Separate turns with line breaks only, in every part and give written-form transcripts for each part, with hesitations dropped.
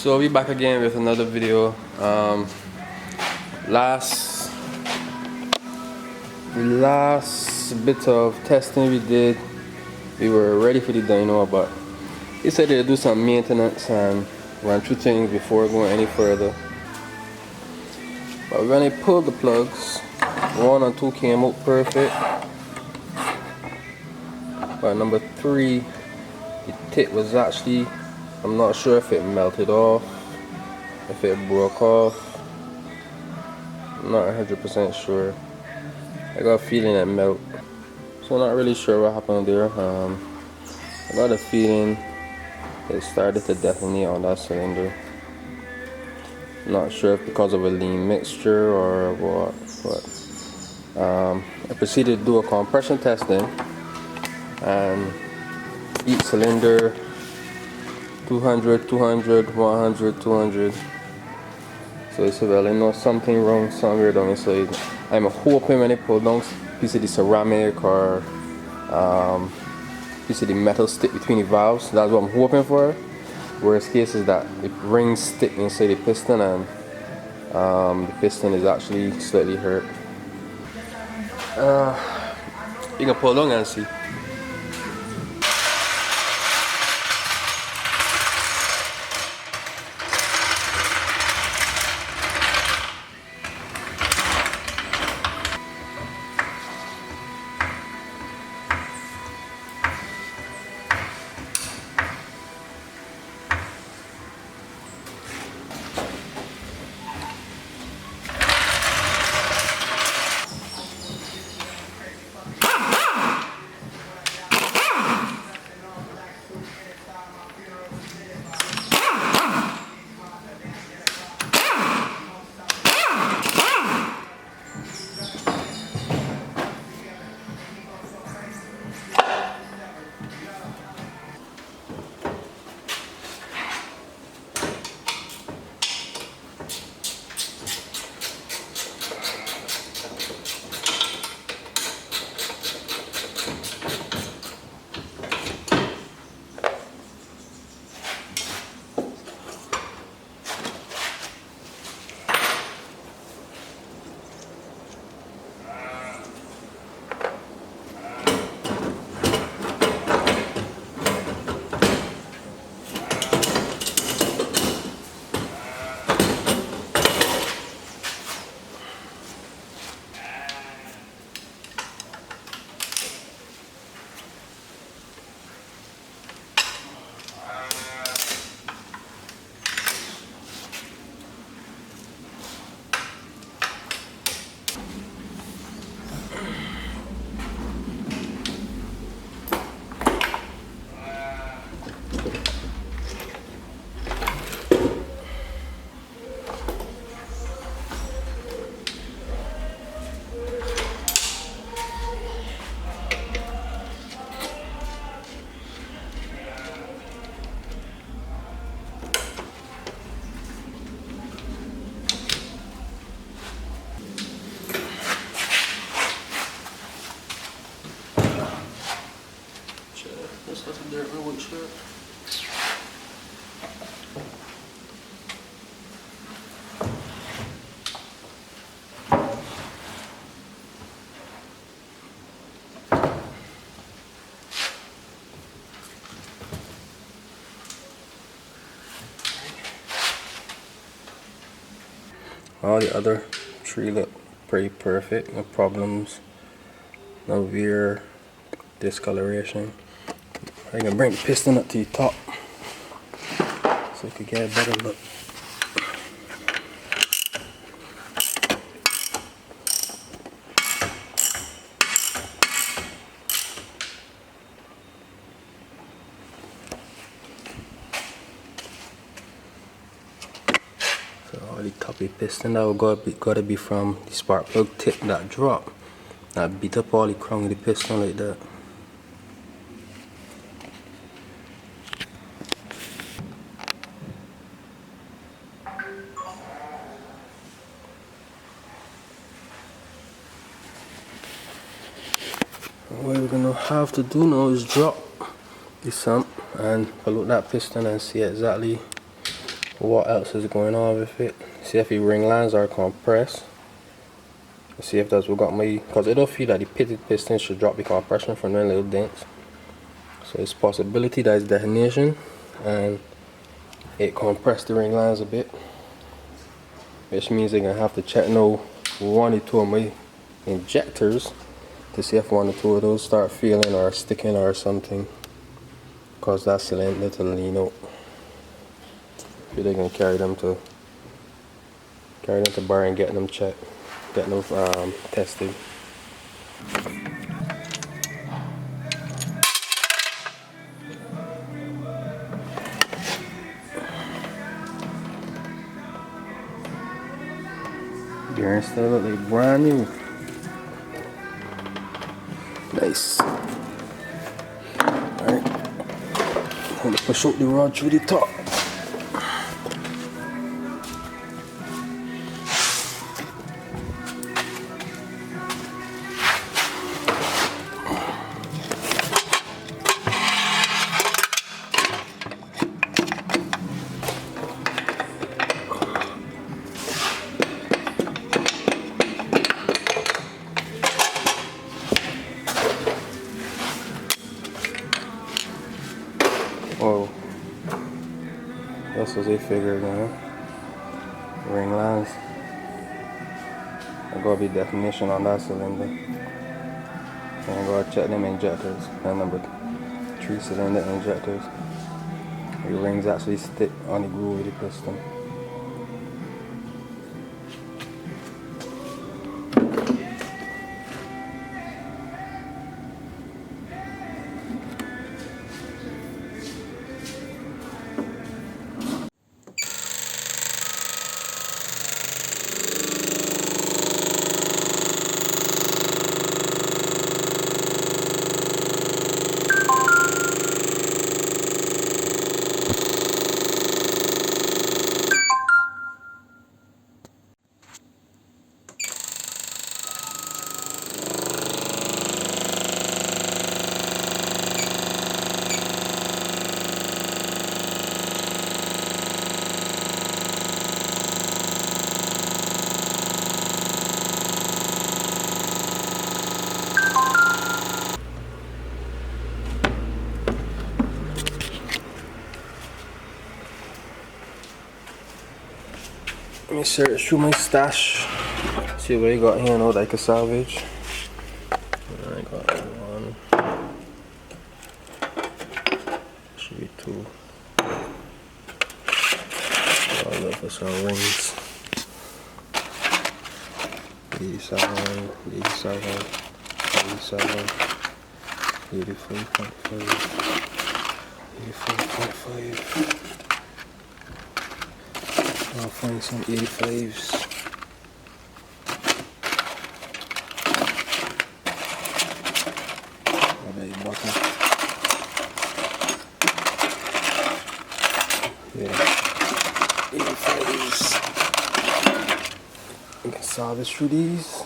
So we back again with another video. Last bit of testing we did, we were ready for the dyno, but he said to do some maintenance and run through things before going any further. But when I pulled the plugs, 1 and 2 came out perfect, but number 3, the tip was actually, I'm not sure if it melted off, if it broke off. I'm not 100% sure. I got a feeling it melt, so I'm not really sure what happened there. I got a feeling it started to detonate on that cylinder. I'm not sure if because of a lean mixture or what, but I proceeded to do a compression testing, and each cylinder 200, 200, 100, 200. So I said, well, I know something wrong somewhere down inside. I'm hoping when I pull down piece of the ceramic or piece of the metal stick between the valves, that's what I'm hoping for. Worst case is that the rings stick inside the piston and the piston is actually slightly hurt. You can pull down and see. All the other 3 look pretty perfect, no problems, no wear, discoloration. I can bring the piston up to the top so you can get a better look. So all the top of the piston that will gotta be from the spark plug tip that drop. That beat up all the crown of the piston like that. What we're gonna have to do now is drop the sump and pull out that piston and see exactly what else is going on with it. See if the ring lines are compressed. See if that's what got me, because it don't feel that the pitted piston should drop the compression from them little dents. So it's a possibility that it's detonation and it compressed the ring lines a bit, which means they're gonna have to check one or two of my injectors to see if one or two of those start feeling or sticking or something, cause that cylinder to lean out. They're gonna carry them to bar and get them checked, get them tested. Bearings still look like brand new. Nice. Alright. I'm gonna push out the rod through the top. Oh, that's what they figured, ring lines. There's gotta be definition on that cylinder. And I gotta check them injectors. And number 3 cylinder injectors. The rings actually stick on the groove of the piston. Let me search through my stash, see what I got here now that I can salvage. I got one, should be 2. I'll look for some rings. 87, 87, 87, 85.5, 85.5. I'll find some 85s. Yeah, 85s. We can salvage through these.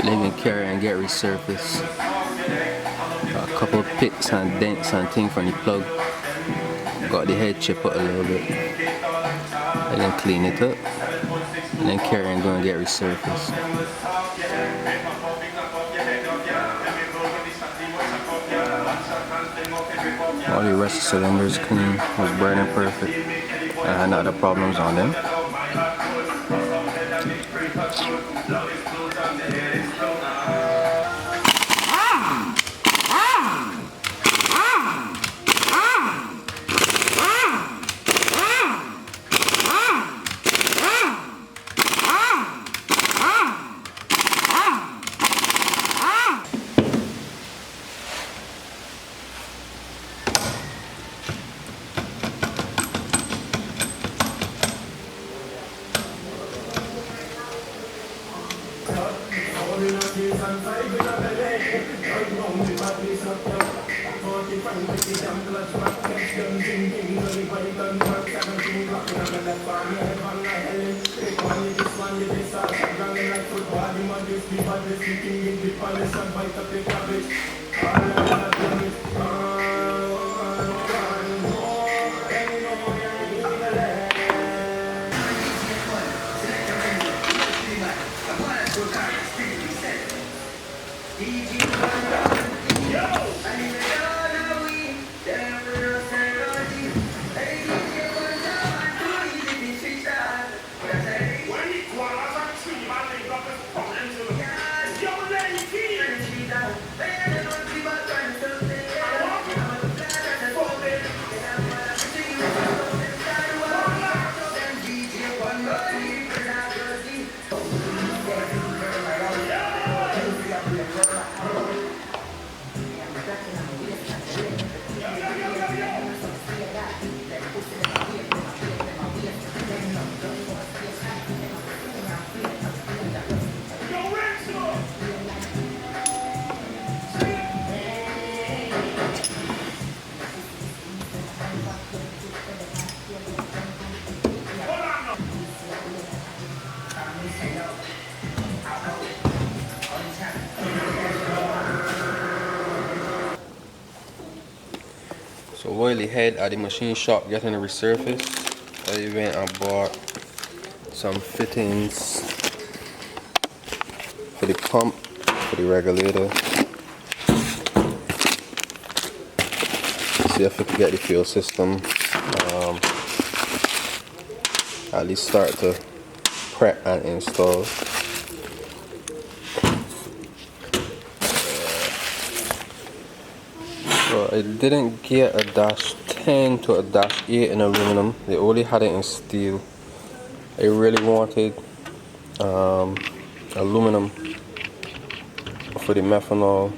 They can carry and get resurfaced. Got a couple of pits and dents and things from the plug. Got the head chip out a little bit. And then clean it up. And then carry and go and get resurfaced. All the rest of the cylinders clean, was burning perfect. I had no other problems on them. So while he had at the machine shop getting it resurfaced, I went and bought some fittings for the pump, for the regulator. See if we can get the fuel system at least start to prep and install. So I didn't get a dash 10 to a dash 8 in aluminum. They only had it in steel. I really wanted aluminum for the methanol,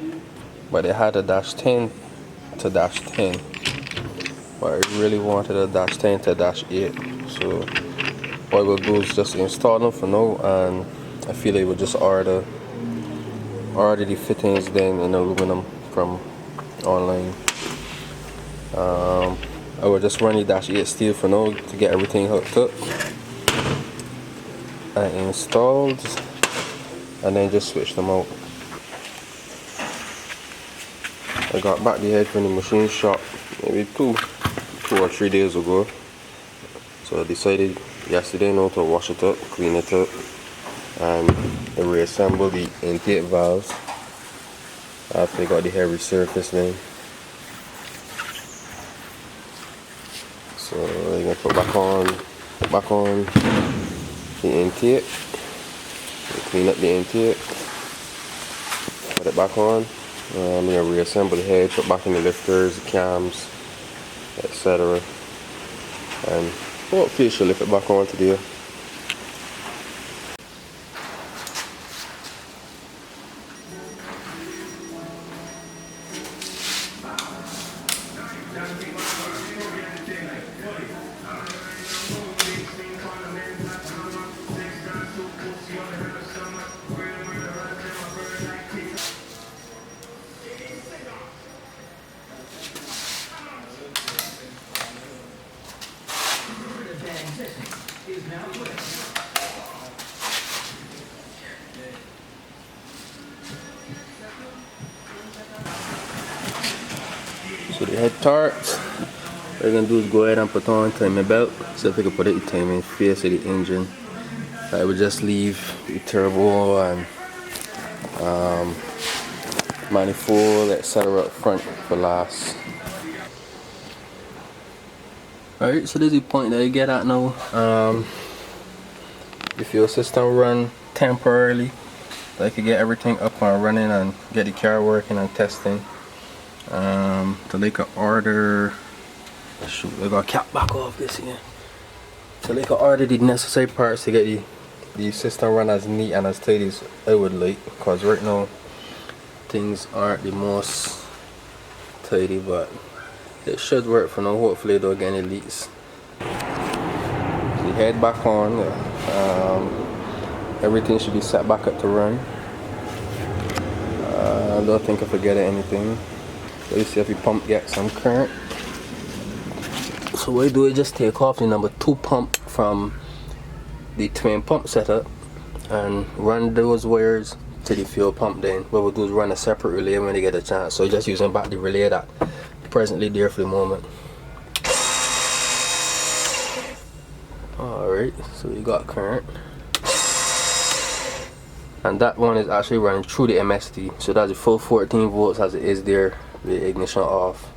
but they had a dash 10 to dash 10. But I really wanted a dash 10 to dash 8. So what I will do is just install them for now, and I feel I will just order the fittings then in aluminum from online. I will just run the dash 8 steel for now to get everything hooked up and installed, and then just switch them out. I got back the head from the machine shop maybe two or 3 days ago, so I decided yesterday now to wash it up, clean it up, and reassemble the intake valves after I got the hair resurfaced then. So I'm gonna put back on the intake, clean up the intake, put it back on. I'm gonna reassemble the head, put back in the lifters, the cams, etc. And hopefully it should lift it back on today. So the head tarts, what we're gonna do is go ahead and put on timing belt, so if we can put it in timing face of the engine. I would just leave the turbo and manifold, etc. up front for last. Alright, so this is the point that I get at now. The fuel system run temporarily, so I can get everything up and running and get the car working and testing. So they could order, shoot, I got cap back off this here. So they could order the necessary parts to get the system run as neat and as tight as I would like, because right now things aren't the most tidy, but it should work for now. Hopefully I don't get any leaks. So the head back on, everything should be set back up to run. I don't think I forget anything. So you see if you pump get some current. So what you do is just take off the number 2 pump from the twin pump setup and run those wires to the fuel pump. Then what we'll do is run a separate relay when they get a chance. So just using back the relay that presently there for the moment. Alright, so you got current. And that one is actually running through the MST. So that's the full 14 volts as it is there, the ignition off.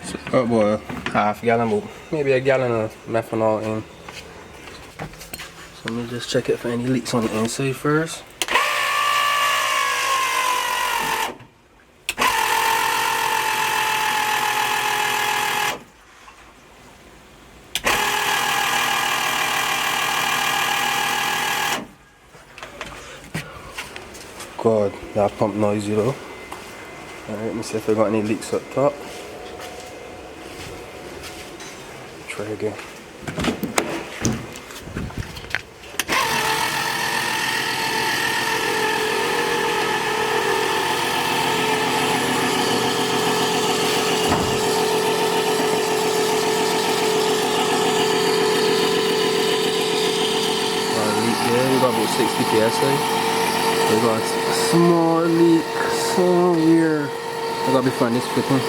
So oh boy, half gallon, maybe a gallon of methanol in. So let me just check it for any leaks on the inside first. God, that pump noisy though. Alright, let me see if I got any leaks up top. Try again. Leak there, we got about 60 psi. We got a small leak somewhere. I gotta be finding this fitting.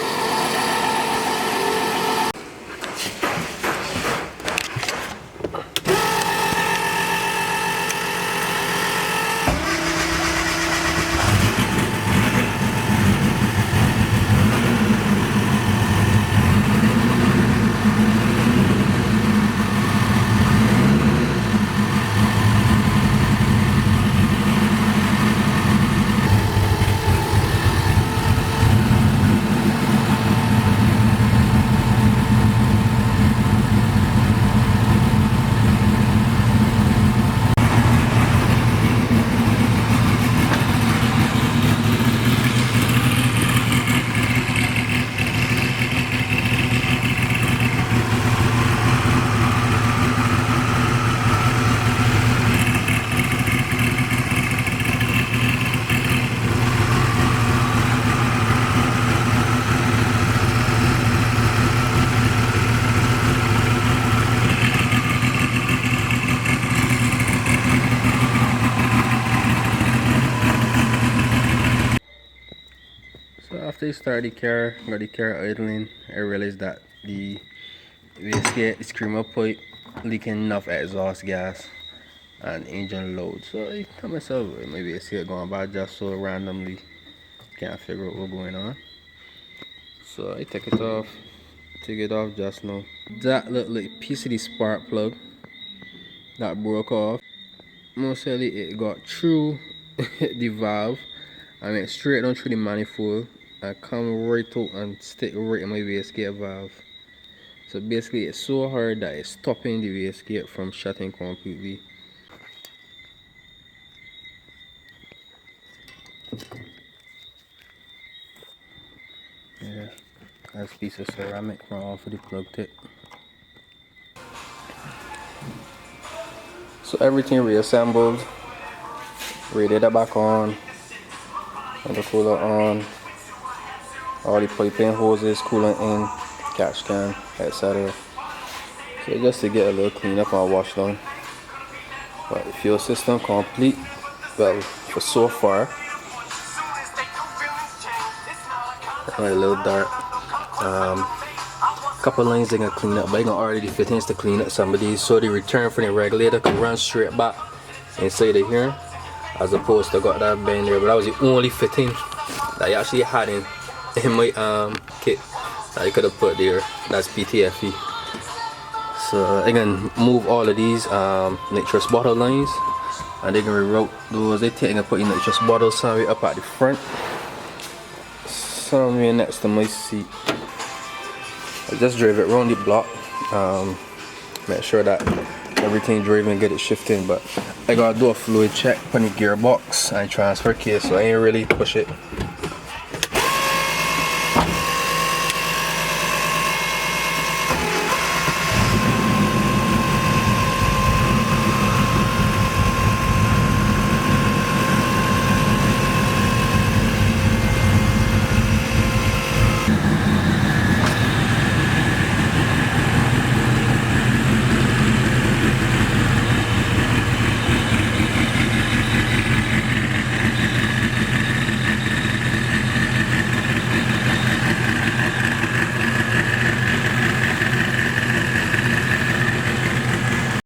So after you start the car, got the car idling, I realized that the wastegate, the screamer pipe leaking enough exhaust gas and engine load. So I tell myself maybe I see it going bad just so randomly, can't figure out what's going on. So I take it off just now. That looked like piece of the spark plug that broke off. Most likely it got through the valve and went straight down through the manifold and come right out and stick right in my wastegate valve. So basically it's so hard that it's stopping the wastegate from shutting completely. Yeah, that's a piece of ceramic from off of the plug tip. So everything reassembled, radiator back on, undercooler on, all the piping hoses, coolant in, catch can, etc. So just to get a little clean up and wash down. But the fuel system complete, well, for so far. A little dark. Couple lines they can clean up, but you can already fittings to clean up some of these, so the return from the regulator can run straight back inside of here, as opposed to got that bend there. But that was the only fitting that you actually had in my kit that you could have put there. That's PTFE. So I can move all of these nitrous bottle lines, and they can reroute those. They take and put in nitrous bottles somewhere up at the front, somewhere next to my seat. I just drive it around the block, make sure that everything drive and get it shifting. But I gotta do a fluid check on the gearbox and transfer case, so I ain't really push it.